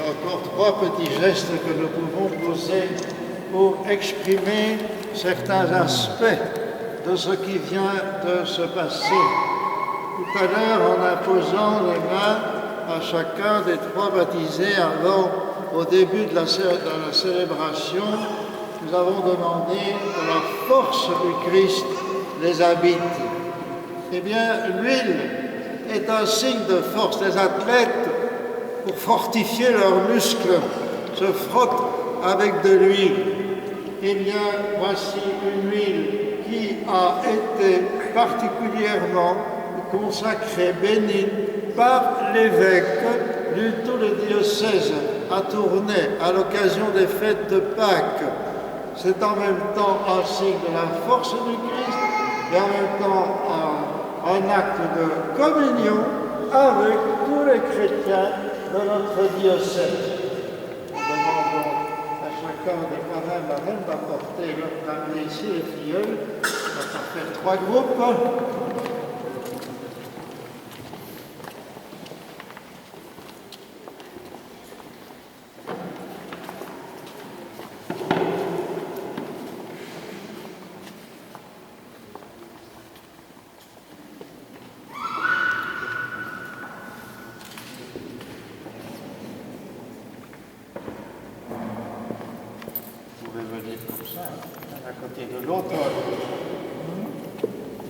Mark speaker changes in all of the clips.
Speaker 1: encore trois petits gestes que nous pouvons poser pour exprimer certains aspects de ce qui vient de se passer. Tout à l'heure, en imposant les mains à chacun des trois baptisés au début de la célébration, nous avons demandé que la force du Christ les habite. Eh bien, l'huile est un signe de force. Les athlètes, pour fortifier leurs muscles, se frottent avec de l'huile. Eh bien, voici une huile qui a été particulièrement consacrée, bénie par l'évêque de tout le diocèse à Tournai à l'occasion des fêtes de Pâques. C'est en même temps un signe de la force du Christ et en même temps un acte de communion avec tous les chrétiens de notre diocèse. Nous demandons à chacun des parrains et marraines d'apporter d'amener ici les filleuls. On va faire trois groupes. À côté de l'autre,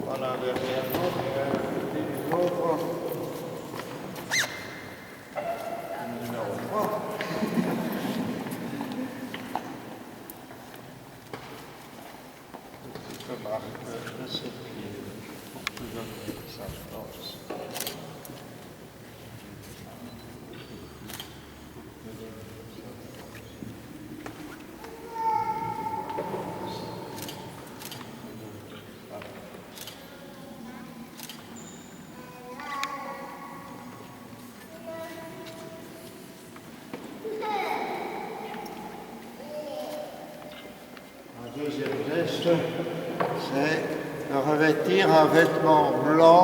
Speaker 1: voilà, derrière l'autre, et à côté de l'autre, numéro 3. Petite marque de ses pieds, pour tout donner sa force. Le deuxième geste, c'est de revêtir un vêtement blanc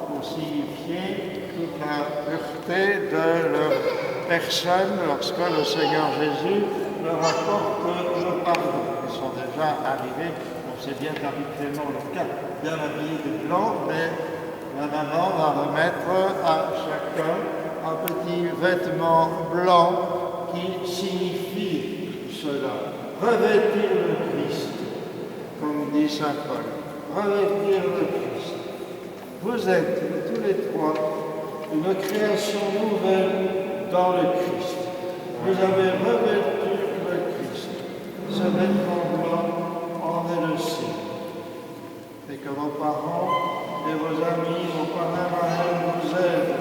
Speaker 1: pour signifier toute la pureté de leur personne lorsque le Seigneur Jésus leur apporte le pardon. Ils sont déjà arrivés, donc c'est bien habituellement le cas, bien habillés de blanc, mais la maman va remettre à chacun un petit vêtement blanc qui signifie cela. Revêtir le Christ, comme dit saint Paul, revêtir le Christ. Vous êtes tous les trois une création nouvelle dans le Christ. Vous avez revêtu le Christ. Ce vêtement blanc en est le signe. Et que vos parents et vos amis, vos parrains, marraines vous aident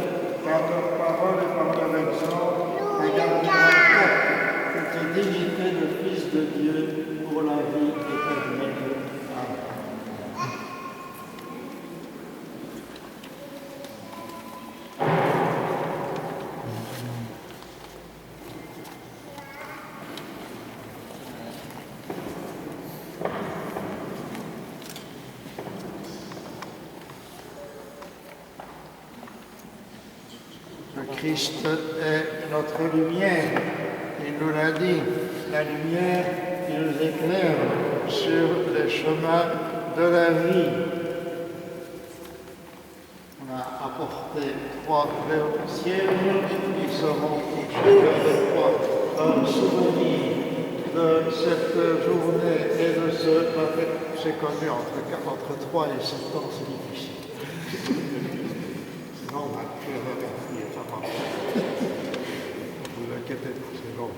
Speaker 1: par leur parole et par leur exemple à garder en cette dignité de Fils de Dieu pour la vie éternelle. Amen. Le Christ est notre lumière. Il nous l'a dit, la lumière qui nous éclaire sur les chemins de la vie. On a apporté 3 cierges qui seront touchés avec toi un souvenir de cette journée et de ce... C'est connu, entre 3 et 7 ans, c'est difficile. Sinon, on va plus regarder, ça marche. Ne vous inquiétez pas, c'est long.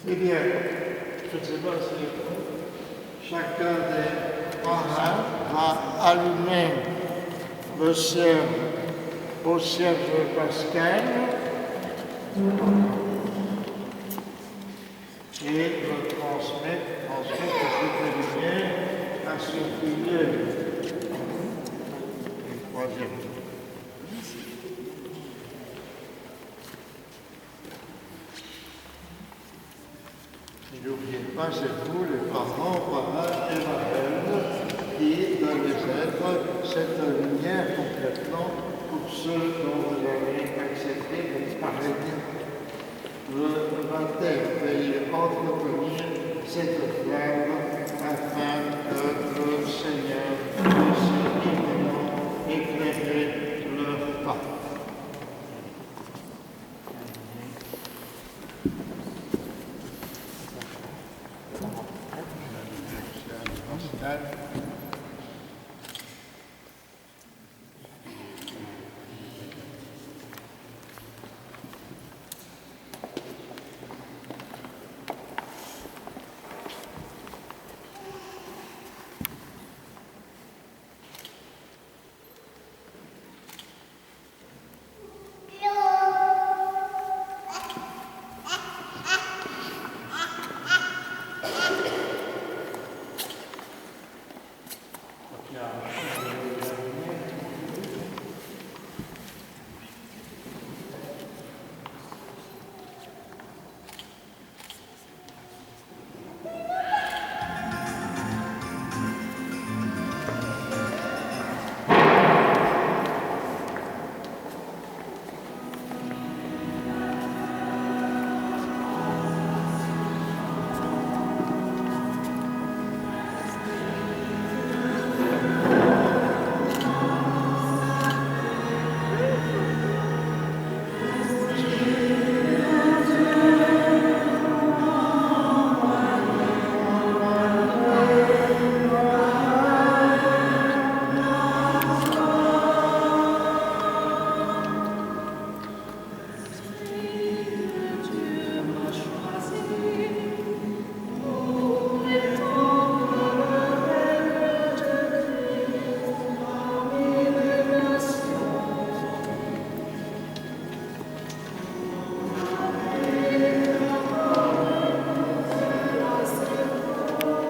Speaker 1: Eh bien, je ne sais pas si chacun des parrains a allumé le cierge au cierge pascal et le transmet ensuite cette lumière à ce filleul. Le troisième. N'oubliez pas, c'est vous, les parents, parrains et marraines, qui devez être cette lumière complètement pour ceux dont vous avez cette flamme afin que le Seigneur puisse vivement éclairer leur pas. Pascal.